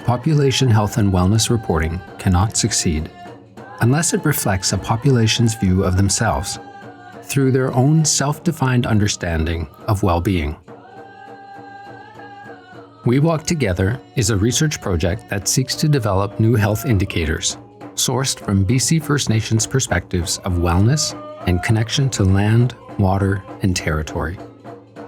population health and wellness reporting cannot succeed unless it reflects a population's view of themselves through their own self-defined understanding of well-being. We Walk Together is a research project that seeks to develop new health indicators sourced from BC First Nations perspectives of wellness and connection to land, water, and territory.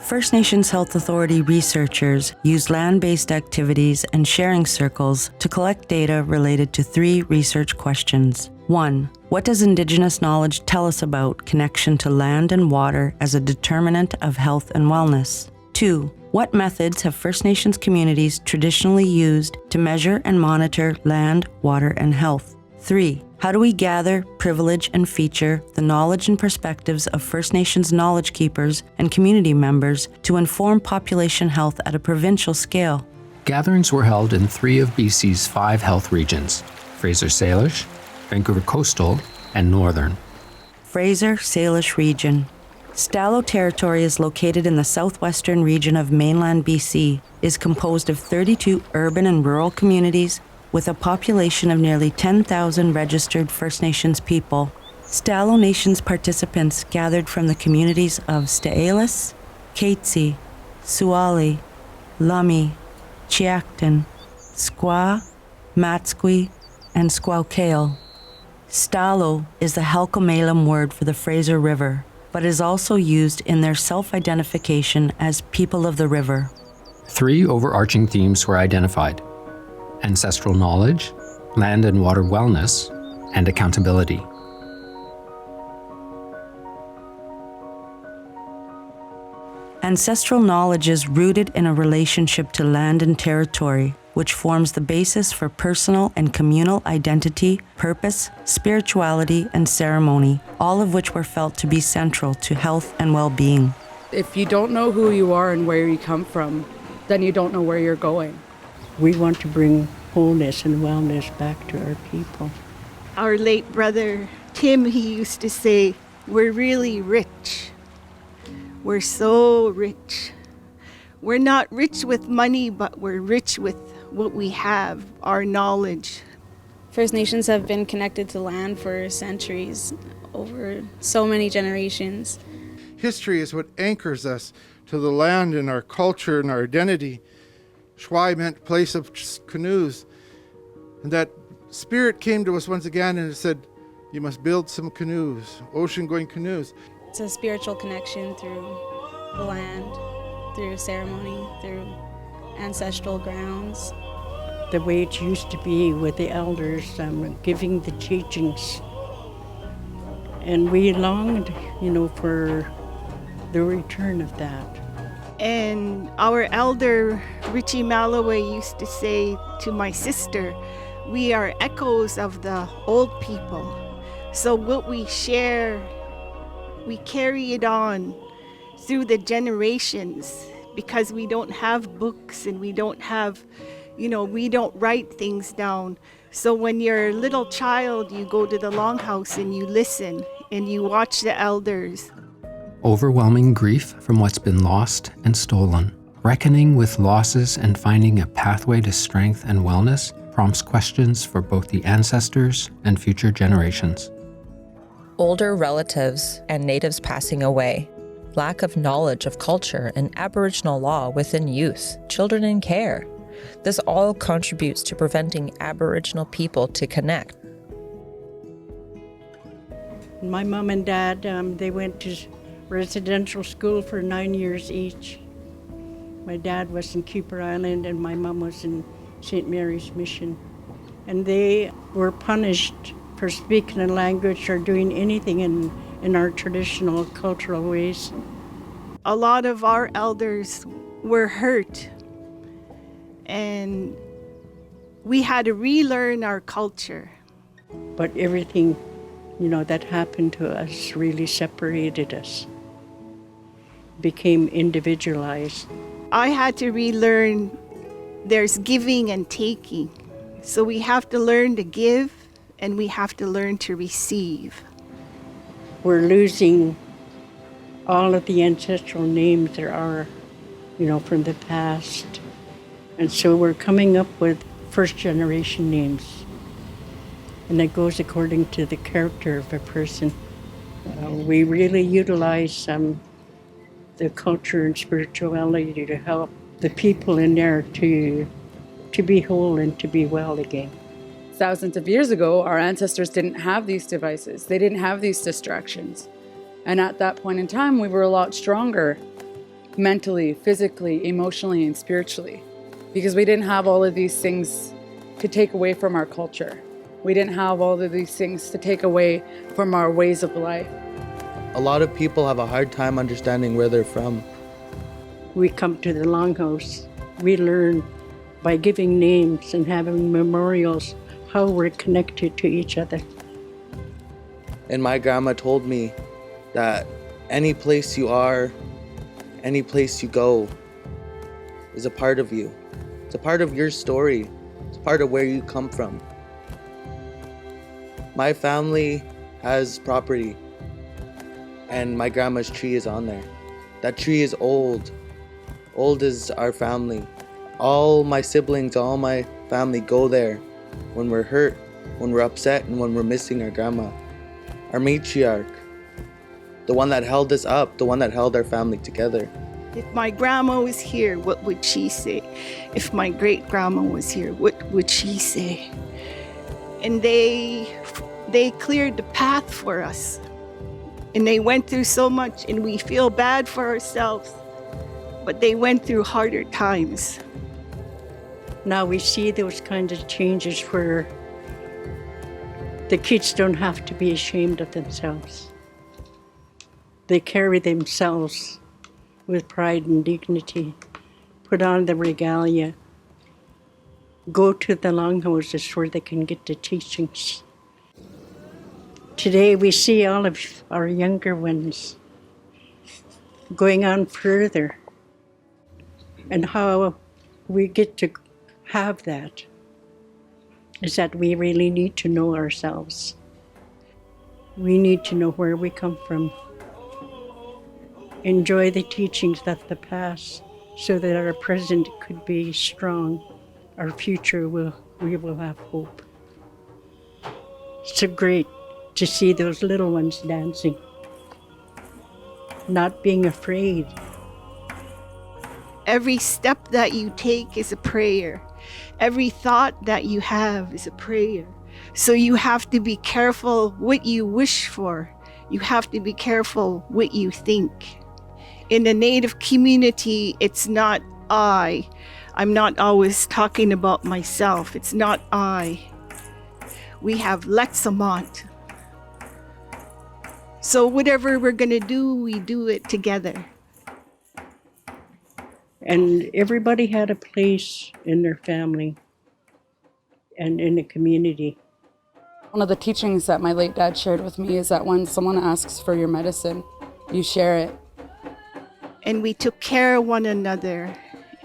First Nations Health Authority researchers use land-based activities and sharing circles to collect data related to 3 research questions. 1. What does Indigenous knowledge tell us about connection to land and water as a determinant of health and wellness? 2. What methods have First Nations communities traditionally used to measure and monitor land, water, and health? 3. How do we gather, privilege, and feature the knowledge and perspectives of First Nations knowledge keepers and community members to inform population health at a provincial scale? Gatherings were held in 3 of BC's 5 health regions: Fraser Salish, Vancouver Coastal, and Northern. Fraser Salish Region. Stalo Territory is located in the southwestern region of mainland BC, is composed of 32 urban and rural communities with a population of nearly 10,000 registered First Nations people. Stalo Nations participants gathered from the communities of St'alis, Katsi, Suali, Lummi, Chiacton, Squaw, Matsqui, and Squawkale. Stalo is the Halkomelem word for the Fraser River, but is also used in their self-identification as people of the river. 3 overarching themes were identified: ancestral knowledge, land and water wellness, and accountability. Ancestral knowledge is rooted in a relationship to land and territory, which forms the basis for personal and communal identity, purpose, spirituality, and ceremony, all of which were felt to be central to health and well-being. If you don't know who you are and where you come from, then you don't know where you're going. We want to bring wholeness and wellness back to our people. Our late brother, Tim, he used to say, we're really rich. We're so rich. We're not rich with money, but we're rich with what we have, our knowledge. First Nations have been connected to land for centuries, over so many generations. History is what anchors us to the land and our culture and our identity. Shwai meant place of canoes. And that spirit came to us once again and it said, you must build some canoes, ocean-going canoes. It's a spiritual connection through the land, through ceremony, through ancestral grounds. The way it used to be with the elders giving the teachings. And we longed, for the return of that. And our elder, Richie Malloway, used to say to my sister, we are echoes of the old people. So what we share, we carry it on through the generations because we don't have books and we don't have, we don't write things down. So when you're a little child, you go to the longhouse and you listen and you watch the elders. Overwhelming grief from what's been lost and stolen, reckoning with losses and finding a pathway to strength and wellness prompts questions for both the ancestors and future generations. Older relatives and natives passing away, lack of knowledge of culture and Aboriginal law within youth, children in care. This all contributes to preventing Aboriginal people to connect. My mom and dad, they went to residential school for 9 years each. My dad was in Keeper Island and my mom was in St. Mary's Mission. And they were punished for speaking a language or doing anything in our traditional cultural ways. A lot of our elders were hurt and we had to relearn our culture. But everything, that happened to us really separated us, became individualized. I had to relearn there's giving and taking. So we have to learn to give and we have to learn to receive. We're losing all of the ancestral names there are, from the past. And so we're coming up with first generation names. And it goes according to the character of a person. We really utilize the culture and spirituality to help the people in there to be whole and to be well again. Thousands of years ago, our ancestors didn't have these devices. They didn't have these distractions. And at that point in time, we were a lot stronger mentally, physically, emotionally, and spiritually, because we didn't have all of these things to take away from our culture. We didn't have all of these things to take away from our ways of life. A lot of people have a hard time understanding where they're from. We come to the Longhouse. We learn by giving names and having memorials how we're connected to each other. And my grandma told me that any place you are, any place you go, is a part of you. It's a part of your story. It's part of where you come from. My family has property, and my grandma's tree is on there. That tree is old. Old as our family. All my siblings, all my family go there when we're hurt, when we're upset, and when we're missing our grandma. Our matriarch. The one that held us up, the one that held our family together. If my grandma was here, what would she say? If my great-grandma was here, what would she say? And they cleared the path for us. And they went through so much, and we feel bad for ourselves. But they went through harder times. Now we see those kinds of changes where the kids don't have to be ashamed of themselves. They carry themselves with pride and dignity, put on the regalia, go to the longhouses where they can get the teachings. Today we see all of our younger ones going on further, and how we get to have that is that we really need to know ourselves. We need to know where we come from. Enjoy the teachings of the past so that our present could be strong. Our future we will have hope. It's so great to see those little ones dancing, not being afraid. Every step that you take is a prayer. Every thought that you have is a prayer. So you have to be careful what you wish for. You have to be careful what you think. In the Native community, it's not I. I'm not always talking about myself. It's not I. We have Lexamont. So whatever we're going to do, we do it together. And everybody had a place in their family and in the community. One of the teachings that my late dad shared with me is that when someone asks for your medicine, you share it. And we took care of one another.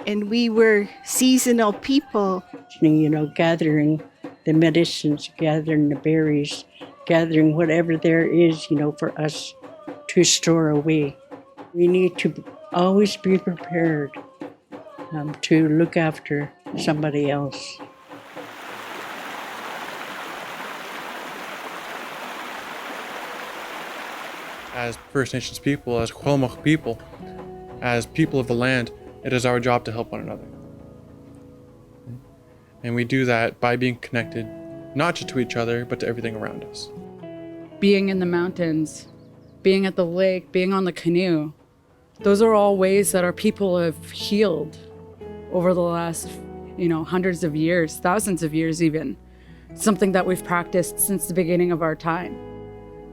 And we were seasonal people. You know, gathering the medicines, gathering the berries, gathering whatever there is, you know, for us to store away. We need to always be prepared to look after somebody else. As First Nations people, as Kwilmach people, as people of the land, it is our job to help one another. And we do that by being connected, not just to each other, but to everything around us. Being in the mountains, being at the lake, being on the canoe, those are all ways that our people have healed over the last, hundreds of years, thousands of years even. Something that we've practiced since the beginning of our time.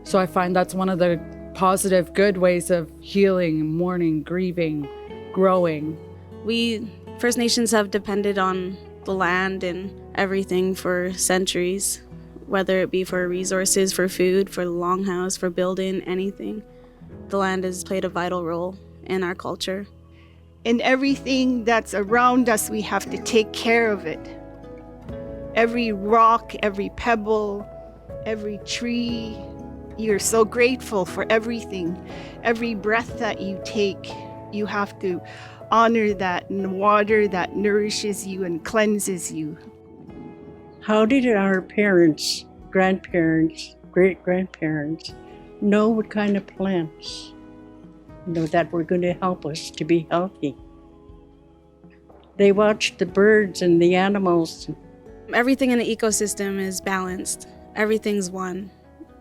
So I find that's one of the positive, good ways of healing, mourning, grieving, growing. We First Nations have depended on the land and everything for centuries, whether it be for resources, for food, for the longhouse, for building, anything. The land has played a vital role in our culture. And everything that's around us, we have to take care of it. Every rock, every pebble, every tree, you're so grateful for everything. Every breath that you take, you have to honor that and water that nourishes you and cleanses you. How did our parents, grandparents, great-grandparents know what kind of plants, that were going to help us to be healthy? They watched the birds and the animals. Everything in the ecosystem is balanced. Everything's one.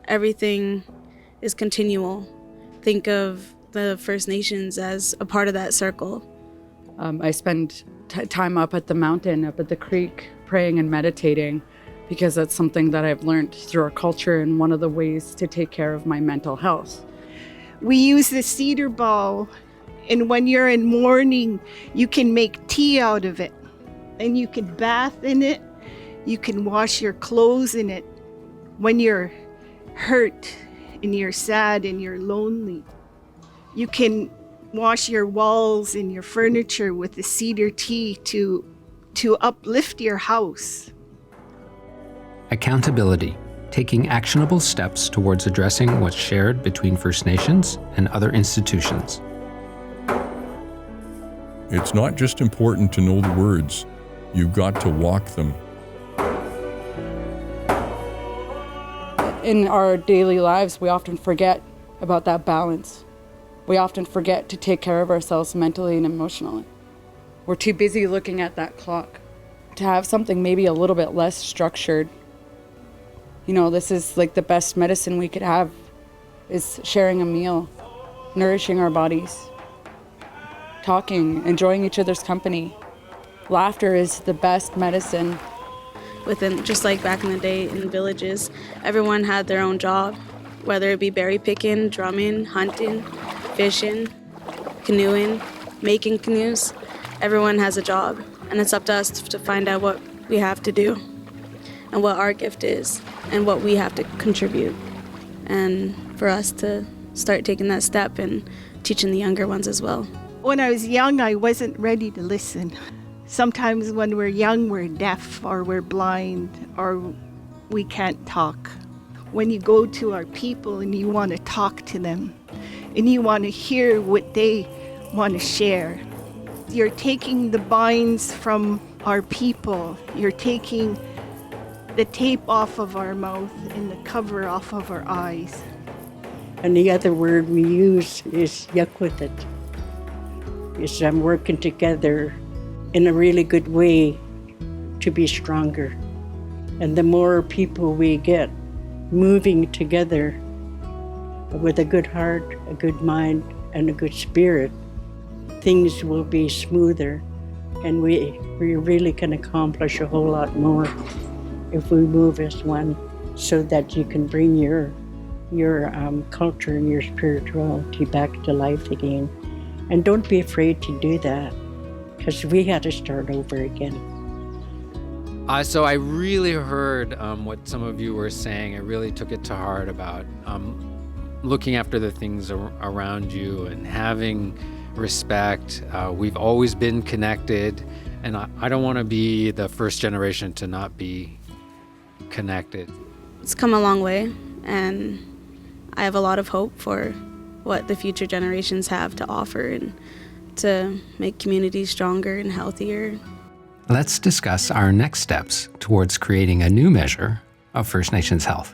Everything is continual. Think of the First Nations as a part of that circle. I spend time up at the mountain, up at the creek, praying and meditating, because that's something that I've learned through our culture and one of the ways to take care of my mental health. We use the cedar ball, and when you're in mourning, you can make tea out of it, and you can bath in it. You can wash your clothes in it. When you're hurt and you're sad and you're lonely, you can wash your walls and your furniture with the cedar tea to uplift your house. Accountability, taking actionable steps towards addressing what's shared between First Nations and other institutions. It's not just important to know the words, you've got to walk them. In our daily lives, we often forget about that balance. We often forget to take care of ourselves mentally and emotionally. We're too busy looking at that clock. To have something maybe a little bit less structured. This is like the best medicine we could have, is sharing a meal, nourishing our bodies, talking, enjoying each other's company. Laughter is the best medicine. Just like back in the day in villages, everyone had their own job, whether it be berry picking, drumming, hunting, fishing, canoeing, making canoes. Everyone has a job, and it's up to us to find out what we have to do and what our gift is and what we have to contribute, and for us to start taking that step and teaching the younger ones as well. When I was young, I wasn't ready to listen. Sometimes when we're young, we're deaf or we're blind or we can't talk. When you go to our people and you want to talk to them and you want to hear what they want to share, you're taking the binds from our people. You're taking the tape off of our mouth and the cover off of our eyes. And the other word we use is yuck with it. It's working together in a really good way to be stronger. And the more people we get moving together with a good heart, a good mind, and a good spirit, things will be smoother, and we really can accomplish a whole lot more if we move as one, so that you can bring your culture and your spirituality back to life again. And don't be afraid to do that, because we had to start over again. So I really heard what some of you were saying. I really took it to heart about looking after the things around you and having respect. We've always been connected, and I don't want to be the first generation to not be connected. It's come a long way, and I have a lot of hope for what the future generations have to offer and to make communities stronger and healthier. Let's discuss our next steps towards creating a new measure of First Nations health.